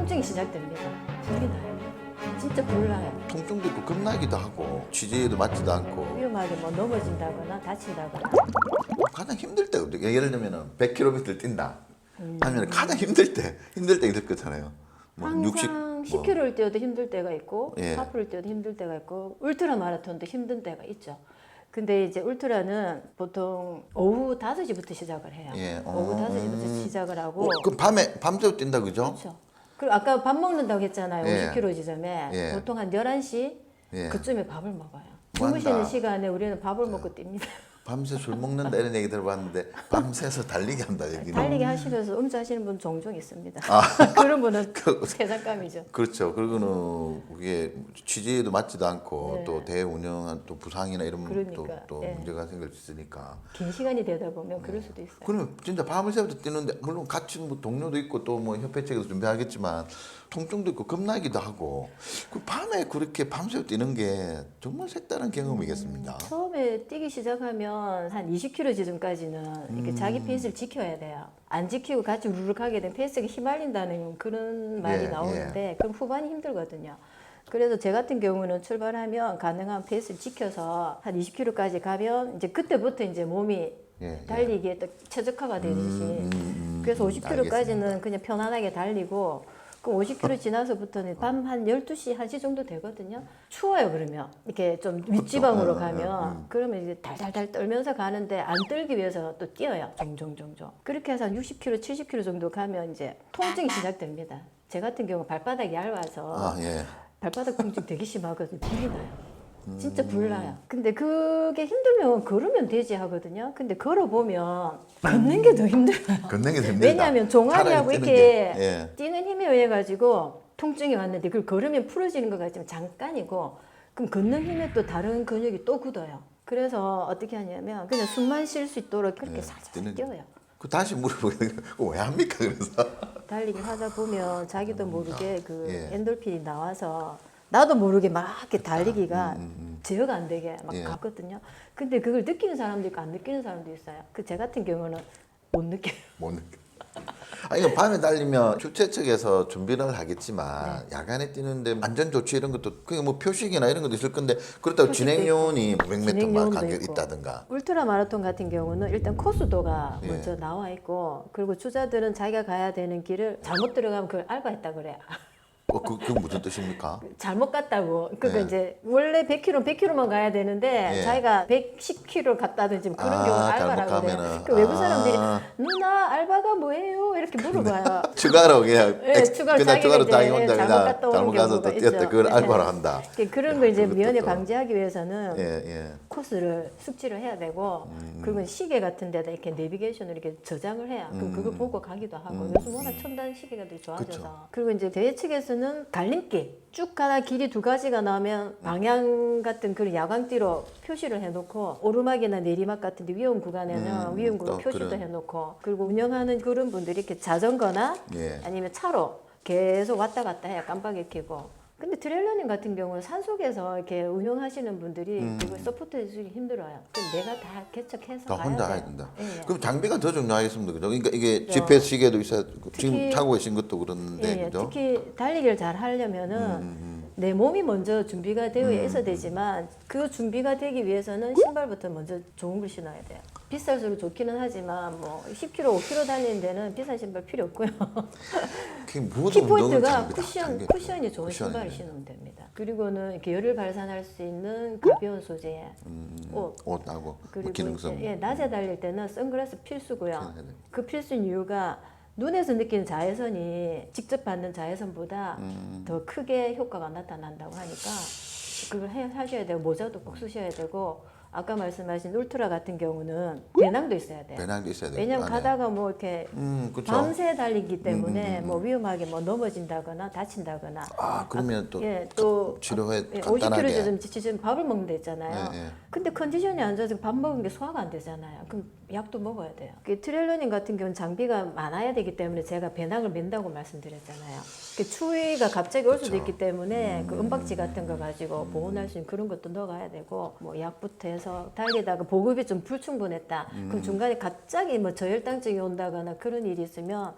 통증이 시작됩니다. 불이 나요. 진짜 불나요. 통증도 있고 겁나기도 하고 취지에도 맞지도 않고 위험하게 뭐 넘어진다거나 다친다거나. 가장 힘들 때 어떻게 예를 들면은 100km 뛴다 하면 가장 힘들 때 있을 거잖아요. 뭐 항상 10km를 뛰어도 힘들 때가 있고 예. 하프를 뛰어도 힘들 때가 있고 울트라 마라톤도 힘든 때가 있죠. 근데 이제 울트라는 보통 오후 5시부터 시작을 해요. 예. 오후 5시부터 시작을 하고 그럼 밤새워 뛴다 그죠? 그렇죠. 그리고 아까 밥 먹는다고 했잖아요. 예. 50km 지점에 예. 보통 한 11시 예. 그쯤에 밥을 먹어요. 뭐 주무시는 한다. 시간에 우리는 밥을 먹고 뜁니다. 밤새 술 먹는다 이런 얘기 들어봤는데 밤새서 달리기 한다 여기는. 달리기 하시면서 음주하시는 분 종종 있습니다. 아. 그런 분은 세상감이죠. 그렇죠. 그리고는 그게 취지에도 맞지도 않고 네. 또 대운영한 또 부상이나 이런 그러니까, 또 예. 문제가 생길 수 있으니까. 긴 시간이 되다 보면 그럴 수도 있어요. 그러면 진짜 밤을 새부터 뛰는데 물론 같이 뭐 동료도 있고 또 뭐 협회 측에서 준비하겠지만 통증도 있고 겁나기도 하고 그 밤에 그렇게 밤새워 뛰는 게 정말 색다른 경험이겠습니다. 처음에 뛰기 시작하면 한 20km 지점까지는 이렇게 자기 페이스를 지켜야 돼요. 안 지키고 같이 우르륵하게 되면 페이스가 휘말린다는 그런 말이 예, 나오는데 그럼 후반이 힘들거든요. 그래서 제 같은 경우는 출발하면 가능한 페이스를 지켜서 한 20km까지 가면 이제 그때부터 이제 몸이 예, 달리기에 딱 최적화가 되듯이 그래서 50km까지는 알겠습니다. 그냥 편안하게 달리고 그 50km 지나서부터는 밤 한 12시, 1시 정도 되거든요. 추워요, 그러면. 이렇게 좀 윗지방으로 가면. 그러면 이제 달달달 떨면서 가는데 안 떨기 위해서 또 뛰어요. 종종. 그렇게 해서 한 60km, 70km 정도 가면 이제 통증이 시작됩니다. 제 같은 경우 발바닥이 얇아서 아 예. 발바닥 통증 되게 심하거든요. 불이 나요. 진짜 불나요. 근데 그게 힘들면 걸으면 되지 하거든요. 근데 걸어보면 걷는 게 더 힘들어요. 걷는 게 힘들다. 왜냐하면 종아리하고 차라리 뛰는 이렇게 게, 예. 뛰는 힘에 의해 가지고 통증이 왔는데 그걸 걸으면 풀어지는 것 같지만 잠깐이고 그럼 걷는 힘에 또 다른 근육이 또 굳어요. 그래서 어떻게 하냐면 그냥 숨만 쉴 수 있도록 그렇게 살살 뛰는 뛰어요. 그 다시 물어보겠는데 왜 합니까 그래서? 달리기 하다 보면 자기도 모르게 그 예. 엔돌핀이 나와서 나도 모르게 막 이렇게 달리기가 제어가 안 되게 막 예. 갔거든요. 근데 그걸 느끼는 사람도 있고 안 느끼는 사람도 있어요. 그 제 같은 경우는 못 느껴요. 못 느껴. 아 이거 밤에 달리면 주최 측에서 준비를 하겠지만 네. 야간에 뛰는데 안전 조치 이런 것도 그게 뭐 표식이나 이런 것도 있을 건데 그렇다고 표식도 진행 요원이 500m만 진행요원도 간격 있고. 있다든가. 울트라 마라톤 같은 경우는 일단 코스도가 예. 먼저 나와 있고 그리고 주자들은 자기가 가야 되는 길을 잘못 들어가면 그걸 알바했다 그래요. 그게 무슨 뜻입니까? 잘못 갔다고. 그러니까 예. 이제 원래 100km만 가야 되는데 예. 자기가 110km 갔다든지 뭐 그런 아, 경우는 알바라고 잘못 그래요. 가면은. 그 외국 사람들이 아. 누나 알바가 뭐예요? 이렇게 물어봐요. 추가로 그냥 예, 추가로 그냥 추가로 자기가 자기 이제 혼자 잘못 그냥 갔다 오는 잘못 가서 또 경우가 뛰었다 있죠. 그걸 예. 알바로 한다. 그런 거 이제 그것도 미연에 또. 방지하기 위해서는 예. 코스를 숙지를 해야 되고 그리고 시계 같은 데다 이렇게 내비게이션을 이렇게 저장을 해야 그럼 그걸 보고 가기도 하고 요즘 워낙 첨단 시계가들이 좋아져서 그쵸. 그리고 이제 대회 측에서는 갈림길 쭉 가다 길이 두 가지가 나오면 방향 같은 그런 야광띠로 표시를 해놓고 오르막이나 내리막 같은 데 위험 구간에는 위험 구간 또 표시도 그런. 해놓고 그리고 운영하는 그런 분들이 이렇게 자전거나 예. 아니면 차로 계속 왔다 갔다 해야 깜빡이 켜고 근데 트레일러닝 같은 경우는 산속에서 이렇게 운영하시는 분들이 그걸 서포트 해주기 힘들어요. 그럼 내가 다 개척해서 다 가야 혼자 돼요. 해야 된다. 예, 예. 그럼 장비가 더 중요하겠습니다. 그죠? 그러니까 이게 그죠. GPS 시계도 있어야 지금 특히- 타고 계신 것도 그런데 예, 예. 그죠? 특히 달리기를 잘 하려면은 내 몸이 먼저 준비가 되어 있어야 되지만 그 준비가 되기 위해서는 신발부터 먼저 좋은 걸 신어야 돼요. 비쌀수록 좋기는 하지만 뭐 10km, 5km 달리는 데는 비싼 신발 필요 없고요. 그게 모든 운동은 키포인트가 장비다. 쿠션이 좋은 쿠션이네. 신발을 신으면 됩니다. 그리고는 이렇게 열을 발산할 수 있는 가벼운 소재의 옷. 옷하고 그리고 뭐 기능성. 이제, 예, 낮에 달릴 때는 선글라스 필수고요. 필요해야 돼요. 그 필수인 이유가 눈에서 느끼는 자외선이 직접 받는 자외선보다 더 크게 효과가 나타난다고 하니까 그걸 하셔야 되고 모자도 꼭 쓰셔야 되고 아까 말씀하신 울트라 같은 경우는 배낭도 있어야 돼요. 배낭도 있어야 돼요. 왜냐면 안에. 가다가 뭐 이렇게 그렇죠. 밤새 달리기 때문에 뭐 위험하게 뭐 넘어진다거나 다친다거나 그러면 또, 예, 또 치료에 예, 간단하게. 50km 지금 밥을 먹는 데 있잖아요. 예, 예. 근데 컨디션이 안 좋아서 밥 먹은 게 소화가 안 되잖아요. 그럼 약도 먹어야 돼요. 그 트레일러닝 같은 경우는 장비가 많아야 되기 때문에 제가 배낭을 맨다고 말씀드렸잖아요. 그 추위가 갑자기 올 수도 있기 때문에 그 은박지 같은 거 가지고 보온할 수 있는 그런 것도 넣어가야 되고 뭐 약부터 해서 달리다가 보급이 좀 불충분했다. 그럼 중간에 갑자기 뭐 저혈당증이 온다거나 그런 일이 있으면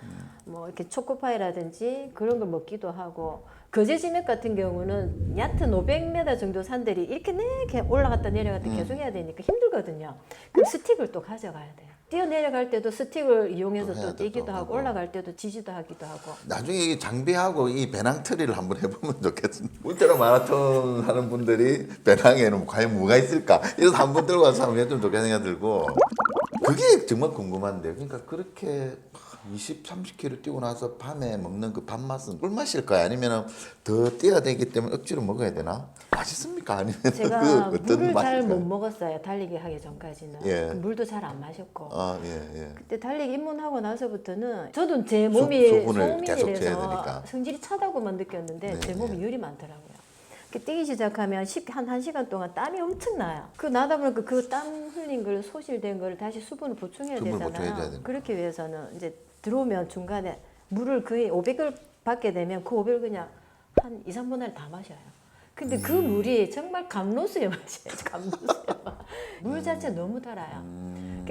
뭐 이렇게 초코파이라든지 그런 걸 먹기도 하고 거제지맥 같은 경우는 얕은 500m 정도 산들이 이렇게 이렇게 올라갔다 내려갔다 계속 해야 되니까 힘들거든요. 그럼 스틱을 또 가져가야 돼요. 뛰어 내려갈 때도 스틱을 이용해서 또 해야 또 돼, 뛰기도 또 하고 하고. 올라갈 때도 지지도 하기도 하고. 나중에 이 장비하고 이 배낭트리를 한번 해보면 좋겠습니다. 울트라 마라톤 하는 분들이 배낭에는 과연 뭐가 있을까? 이래서 한번 들고 가서 한번 해주면 좋겠는 생각이 들고 그게 정말 궁금한데요. 그러니까 그렇게 20, 30km 뛰고 나서 밤에 먹는 그 밥맛은 꿀맛일까요? 아니면 더 뛰어야 되기 때문에 억지로 먹어야 되나? 맛있습니까? 아니면 제가 그 어떤 물을 잘 못 맛일까요? 먹었어요. 달리기 하기 전까지는. 예. 그 물도 잘 안 마셨고. 아, 예, 예. 그때 달리기 입문하고 나서부터는 저도 제 몸이 수분을 계속 재야 소음인이라서 되니까. 성질이 차다고만 느꼈는데 네, 제 몸이 열이 많더라고요. 그 뛰기 시작하면 한 1시간 동안 땀이 엄청 나요. 그 나다 보니까 그 땀 흘린 걸 소실된 걸 다시 수분을 보충해야 수분을 되잖아요. 보충해줘야 되니까. 그렇기 위해서는 이제 들어오면 중간에 물을 거의 500을 받게 되면 그 500을 그냥 한 2, 3분할 다 마셔요. 근데 그 물이 정말 감로수의 맛이에요. 감로수의 맛. 물 자체 너무 달아요.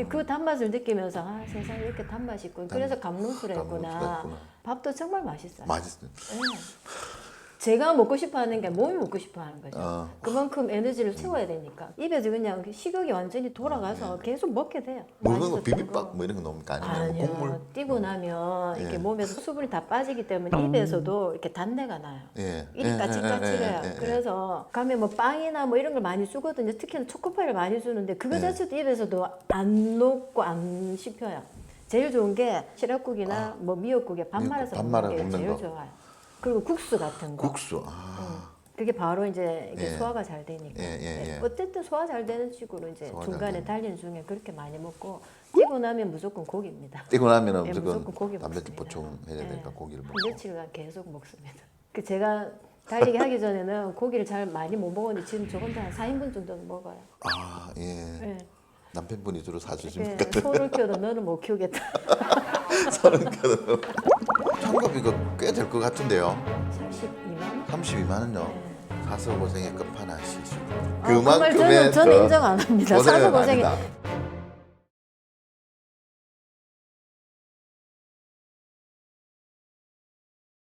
그 단맛을 느끼면서 아 세상에 이렇게 단맛이 있고 그래서 감로수를 감로수가 했구나. 있구나. 밥도 정말 맛있어요. 맛있어요. 네. 제가 먹고 싶어 하는 게 몸이 먹고 싶어 하는 거죠. 그만큼 에너지를 채워야 되니까. 입에서 그냥 식욕이 완전히 돌아가서 계속 먹게 돼요. 먹는 거 맛있었던 비빔밥 뭐 이런 거 넣습니까? 아니면 뭐 국물? 아니요. 뛰고 나면 이렇게 예. 몸에서 수분이 다 빠지기 때문에 입에서도 이렇게 단내가 나요. 예. 입이 까칠까칠해요. 예. 그래서 가면 뭐 빵이나 뭐 이런 걸 많이 주거든요. 특히는 초코파이를 많이 주는데 그거 자체도 입에서도 안 녹고 안 씹혀요. 제일 좋은 게 시락국이나 뭐 미역국에 밥 말아서 밥 먹는 말아 게 먹는 제일 거. 좋아요. 그리고 국수 같은 거. 국수. 아. 그게 바로 이제 이게 예. 소화가 잘 되니까. 예. 어쨌든 소화 잘 되는 식으로 이제 소화 잘 중간에 되는. 달리는 중에 그렇게 많이 먹고 뛰고 나면 무조건 고기입니다. 뛰고 나면은 예, 무조건 무조건 고기 단백질 먹습니다. 보충해야 되니까 예. 고기를 한 먹고. 며칠간 계속 먹습니다. 그 제가 달리기 하기 전에는 고기를 잘 많이 못 먹었는데 지금 조금도 한 4인분 정도는 먹어요. 아, 예. 예. 남편분이 주로 예, 사주십니까? 소를 키워도 너는 못 키우겠다. 서른 개. 참가비가 꽤 될 것 같은데요. 32만? 32만 원요. 네. 사서 고생의 끝판왕이시죠. 그 말 저는 인정 안 합니다. 고생은 사서 고생이 아니다.